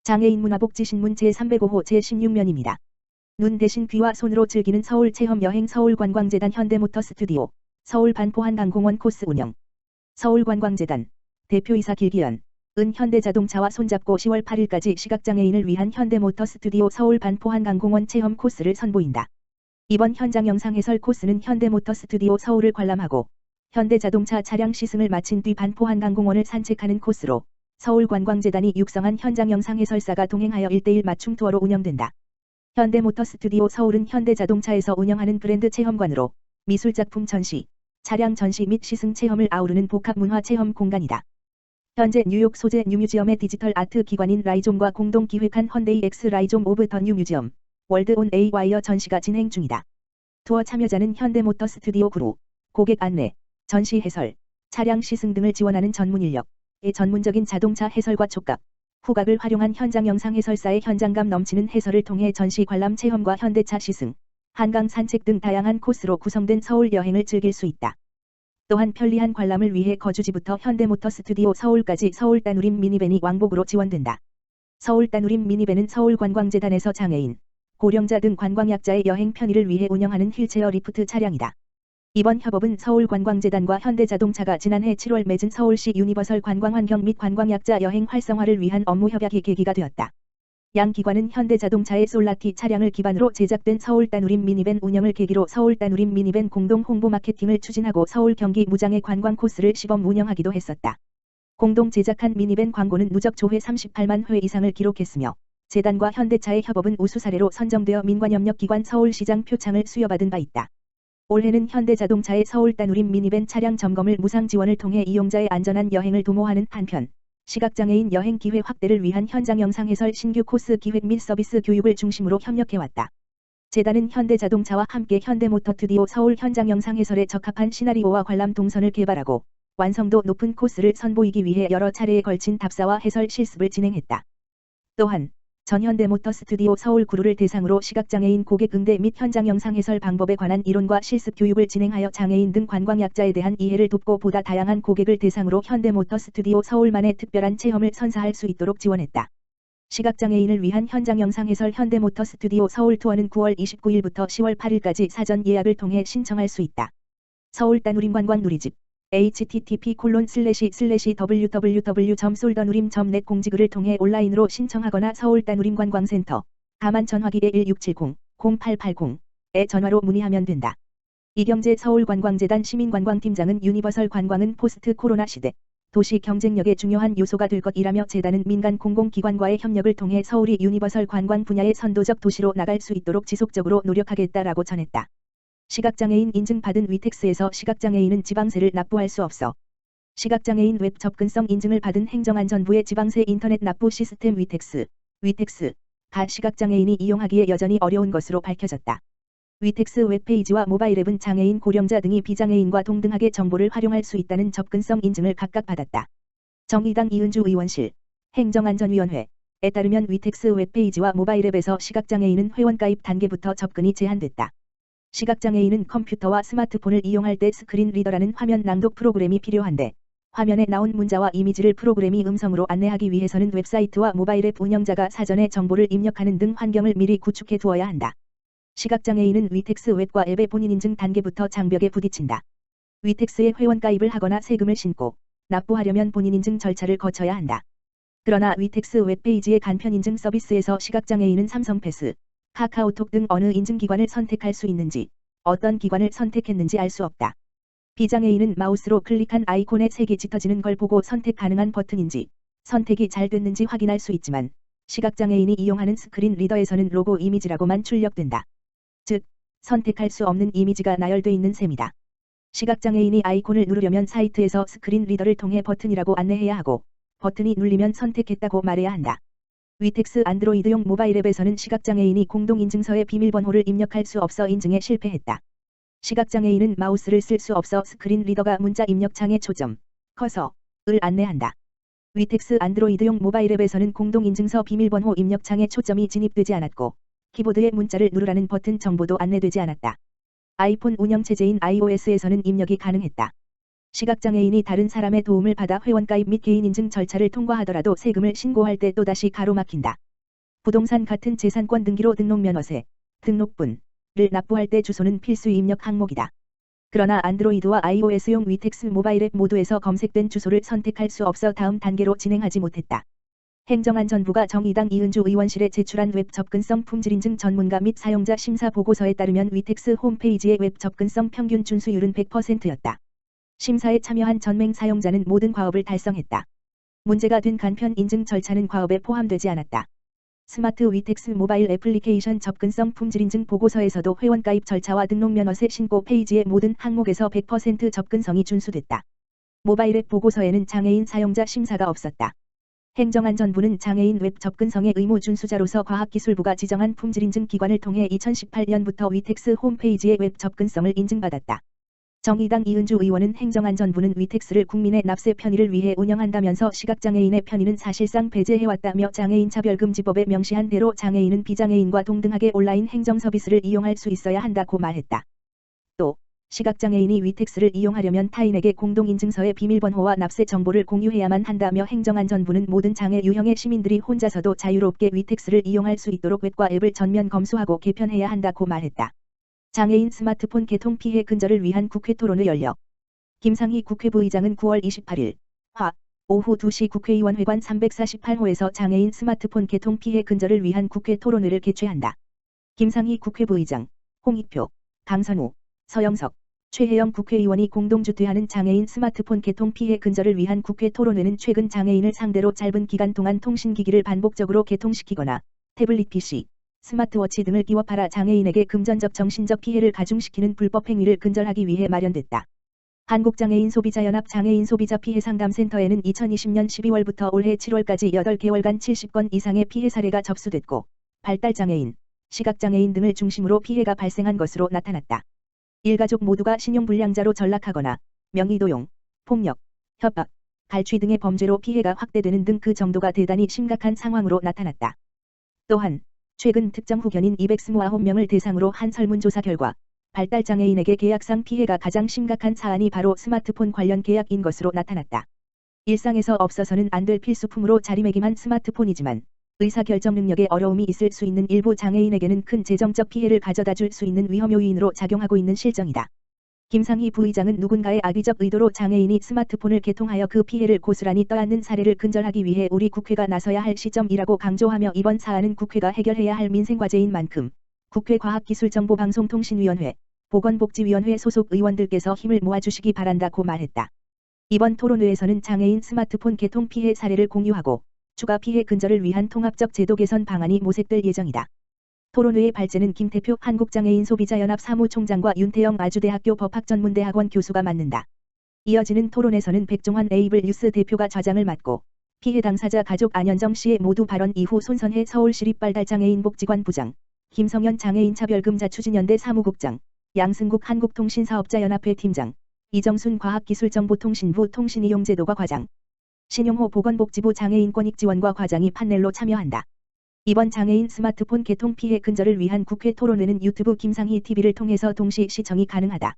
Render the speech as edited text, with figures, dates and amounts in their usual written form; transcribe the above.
장애인 문화복지신문 제305호 제16면입니다. 눈 대신 귀와 손으로 즐기는 서울 체험여행 서울관광재단 현대모터 스튜디오 서울 반포 한강공원 코스 운영 서울관광재단 대표이사 길기현 은 현대자동차와 손잡고 10월 8일까지 시각장애인을 위한 현대모터 스튜디오 서울 반포 한강공원 체험 코스를 선보인다. 이번 현장 영상 해설 코스는 현대모터 스튜디오 서울을 관람하고 현대자동차 차량 시승을 마친 뒤 반포 한강공원을 산책하는 코스로 서울관광재단이 육성한 현장 영상 해설사가 동행하여 1:1 맞춤 투어로 운영된다. 현대모터 스튜디오 서울은 현대자동차에서 운영하는 브랜드 체험관으로 미술작품 전시, 차량 전시 및 시승 체험을 아우르는 복합문화 체험 공간이다. 현재 뉴욕 소재 뉴뮤지엄의 디지털 아트 기관인 라이좀과 공동 기획한 헌데이 엑스 라이좀 오브 더 뉴뮤지엄 월드 온 에이 와이어 전시가 진행 중이다. 투어 참여자는 현대모터 스튜디오 그룹, 고객 안내, 전시 해설, 차량 시승 등을 지원하는 전문 인력, 전문적인 자동차 해설과 촉각, 후각을 활용한 현장 영상 해설사의 현장감 넘치는 해설을 통해 전시 관람 체험과 현대차 시승, 한강 산책 등 다양한 코스로 구성된 서울 여행을 즐길 수 있다. 또한 편리한 관람을 위해 거주지부터 현대모터 스튜디오 서울까지 서울 따누림 미니밴이 왕복으로 지원된다. 서울 따누림 미니밴은 서울관광재단에서 장애인, 고령자 등 관광약자의 여행 편의를 위해 운영하는 휠체어 리프트 차량이다. 이번 협업은 서울관광재단과 현대자동차가 지난해 7월 맺은 서울시 유니버설 관광환경 및 관광약자 여행 활성화를 위한 업무 협약이 계기가 되었다. 양 기관은 현대자동차의 솔라티 차량을 기반으로 제작된 서울 따누림 미니밴 운영을 계기로 서울 따누림 미니밴 공동 홍보 마케팅을 추진하고 서울 경기 무장의 관광 코스를 시범 운영하기도 했었다. 공동 제작한 미니밴 광고는 누적 조회 38만 회 이상을 기록했으며 재단과 현대차의 협업은 우수 사례로 선정되어 민관협력기관 서울시장 표창을 수여받은 바 있다. 올해는 현대자동차의 서울 따누림 미니밴 차량 점검을 무상 지원을 통해 이용자의 안전한 여행을 도모하는 한편 시각장애인 여행 기회 확대를 위한 현장 영상 해설 신규 코스 기획 및 서비스 교육을 중심으로 협력해왔다. 재단은 현대자동차와 함께 현대모터 스튜디오 서울 현장 영상 해설에 적합한 시나리오와 관람 동선을 개발하고 완성도 높은 코스를 선보이기 위해 여러 차례에 걸친 답사와 해설 실습을 진행했다. 또한 전현대모터 스튜디오 서울 구루를 대상으로 시각장애인 고객 응대 및 현장 영상 해설 방법에 관한 이론과 실습 교육을 진행하여 장애인 등 관광약자에 대한 이해를 돕고 보다 다양한 고객을 대상으로 현대모터 스튜디오 서울만의 특별한 체험을 선사할 수 있도록 지원했다. 시각장애인을 위한 현장 영상 해설 현대모터 스튜디오 서울 투어는 9월 29일부터 10월 8일까지 사전 예약을 통해 신청할 수 있다. 서울 따누림 관광 누리집 http://www.soldanurim.net 공지글을 통해 온라인으로 신청하거나 서울 따누림 관광센터 가만 전화기에 1670-0880에 전화로 문의하면 된다. 이경재 서울관광재단 시민관광팀장은 유니버설 관광은 포스트 코로나 시대 도시 경쟁력의 중요한 요소가 될 것이라며 재단은 민간 공공기관과의 협력을 통해 서울이 유니버설 관광 분야의 선도적 도시로 나갈 수 있도록 지속적으로 노력하겠다라고 전했다. 시각장애인 인증받은 위텍스에서 시각장애인은 지방세를 납부할 수 없어 시각장애인 웹 접근성 인증을 받은 행정안전부의 지방세 인터넷 납부 시스템 위텍스가 시각장애인이 이용하기에 여전히 어려운 것으로 밝혀졌다. 위텍스 웹페이지와 모바일 앱은 장애인 고령자 등이 비장애인과 동등하게 정보를 활용할 수 있다는 접근성 인증을 각각 받았다. 정의당 이은주 의원실 행정안전위원회에 따르면 위텍스 웹페이지와 모바일 앱에서 시각장애인은 회원가입 단계부터 접근이 제한됐다. 시각장애인은 컴퓨터와 스마트폰을 이용할 때 스크린 리더라는 화면 낭독 프로그램이 필요한데 화면에 나온 문자와 이미지를 프로그램이 음성으로 안내하기 위해서는 웹사이트와 모바일 앱 운영자가 사전에 정보를 입력하는 등 환경을 미리 구축해 두어야 한다. 시각장애인은 위텍스 웹과 앱의 본인 인증 단계부터 장벽에 부딪힌다. 위텍스에 회원가입을 하거나 세금을 신고 납부하려면 본인 인증 절차를 거쳐야 한다. 그러나 위텍스 웹페이지의 간편 인증 서비스에서 시각장애인은 삼성패스, 카카오톡 등 어느 인증기관을 선택할 수 있는지, 어떤 기관을 선택했는지 알 수 없다. 비장애인은 마우스로 클릭한 아이콘에 색이 짙어지는 걸 보고 선택 가능한 버튼인지, 선택이 잘 됐는지 확인할 수 있지만, 시각장애인이 이용하는 스크린 리더에서는 로고 이미지라고만 출력된다. 즉, 선택할 수 없는 이미지가 나열돼 있는 셈이다. 시각장애인이 아이콘을 누르려면 사이트에서 스크린 리더를 통해 버튼이라고 안내해야 하고, 버튼이 눌리면 선택했다고 말해야 한다. 위텍스 안드로이드용 모바일 앱에서는 시각장애인이 공동인증서에 비밀번호를 입력할 수 없어 인증에 실패했다. 시각장애인은 마우스를 쓸 수 없어 스크린 리더가 문자 입력창의 초점, 커서를 안내한다. 위텍스 안드로이드용 모바일 앱에서는 공동인증서 비밀번호 입력창의 초점이 진입되지 않았고 키보드에 문자를 누르라는 버튼 정보도 안내되지 않았다. 아이폰 운영체제인 iOS에서는 입력이 가능했다. 시각장애인이 다른 사람의 도움을 받아 회원가입 및 개인 인증 절차를 통과하더라도 세금을 신고할 때 또다시 가로막힌다. 부동산 같은 재산권 등기로 등록면허세, 등록분을 납부할 때 주소는 필수 입력 항목이다. 그러나 안드로이드와 iOS용 위텍스 모바일 앱 모두에서 검색된 주소를 선택할 수 없어 다음 단계로 진행하지 못했다. 행정안전부가 정의당 이은주 의원실에 제출한 웹 접근성 품질인증 전문가 및 사용자 심사 보고서에 따르면 위텍스 홈페이지의 웹 접근성 평균 준수율은 100%였다. 심사에 참여한 전맹 사용자는 모든 과업을 달성했다. 문제가 된 간편 인증 절차는 과업에 포함되지 않았다. 스마트 위텍스 모바일 애플리케이션 접근성 품질인증 보고서에서도 회원가입 절차와 등록면허세 신고 페이지의 모든 항목에서 100% 접근성이 준수됐다. 모바일 앱 보고서에는 장애인 사용자 심사가 없었다. 행정안전부는 장애인 웹 접근성의 의무 준수자로서 과학기술부가 지정한 품질인증 기관을 통해 2018년부터 위텍스 홈페이지의 웹 접근성을 인증받았다. 정의당 이은주 의원은 행정안전부는 위텍스를 국민의 납세 편의를 위해 운영한다면서 시각장애인의 편의는 사실상 배제해왔다며 장애인차별금지법에 명시한 대로 장애인은 비장애인과 동등하게 온라인 행정서비스를 이용할 수 있어야 한다고 말했다. 또 시각장애인이 위텍스를 이용하려면 타인에게 공동인증서의 비밀번호와 납세 정보를 공유해야만 한다며 행정안전부는 모든 장애 유형의 시민들이 혼자서도 자유롭게 위텍스를 이용할 수 있도록 웹과 앱을 전면 검수하고 개편해야 한다고 말했다. 장애인 스마트폰 개통 피해 근절을 위한 국회 토론회 열려 김상희 국회부의장은 9월 28일 오후 2시 국회의원회관 348호에서 장애인 스마트폰 개통 피해 근절을 위한 국회 토론회를 개최한다. 김상희 국회부의장, 홍익표, 강선우, 서영석, 최혜영 국회의원이 공동 주최하는 장애인 스마트폰 개통 피해 근절을 위한 국회 토론회는 최근 장애인을 상대로 짧은 기간 동안 통신기기를 반복적으로 개통시키거나 태블릿 PC, 스마트워치 등을 끼워 팔아 장애인에게 금전적 정신적 피해를 가중시키는 불법 행위를 근절하기 위해 마련됐다. 한국장애인 소비자연합 장애인 소비자 피해상담센터에는 2020년 12월부터 올해 7월까지 8개월간 70건 이상의 피해 사례가 접수됐고 발달장애인, 시각장애인 등을 중심으로 피해가 발생한 것으로 나타났다. 일가족 모두가 신용불량자로 전락하거나 명의도용, 폭력, 협박, 갈취 등의 범죄로 피해가 확대되는 등 그 정도가 대단히 심각한 상황으로 나타났다. 또한 최근 특정 후견인 229명을 대상으로 한 설문조사 결과 발달장애인에게 계약상 피해가 가장 심각한 사안이 바로 스마트폰 관련 계약인 것으로 나타났다. 일상에서 없어서는 안 될 필수품으로 자리매김한 스마트폰이지만 의사결정 능력에 어려움이 있을 수 있는 일부 장애인에게는 큰 재정적 피해를 가져다 줄 수 있는 위험 요인으로 작용하고 있는 실정이다. 김상희 부의장은 누군가의 악의적 의도로 장애인이 스마트폰을 개통하여 그 피해를 고스란히 떠안는 사례를 근절하기 위해 우리 국회가 나서야 할 시점이라고 강조하며 이번 사안은 국회가 해결해야 할 민생과제인 만큼 국회 과학기술정보방송통신위원회, 보건복지위원회 소속 의원들께서 힘을 모아주시기 바란다고 말했다. 이번 토론회에서는 장애인 스마트폰 개통 피해 사례를 공유하고 추가 피해 근절을 위한 통합적 제도 개선 방안이 모색될 예정이다. 토론회의 발제는 김태표 한국장애인 소비자연합 사무총장과 윤태영 아주대학교 법학전문대학원 교수가 맡는다. 이어지는 토론에서는 백종환 에이블 뉴스 대표가 좌장을 맡고 피해 당사자 가족 안현정 씨의 모두 발언 이후 손선혜 서울시립발달장애인 복지관 부장, 김성현 장애인차별금자 추진연대 사무국장, 양승국 한국통신사업자연합회 팀장, 이정순 과학기술정보통신부 통신이용제도과 과장, 신용호 보건복지부 장애인권익지원과 과장이 판넬로 참여한다. 이번 장애인 스마트폰 개통 피해 근절을 위한 국회 토론회는 유튜브 김상희 TV를 통해서 동시 시청이 가능하다.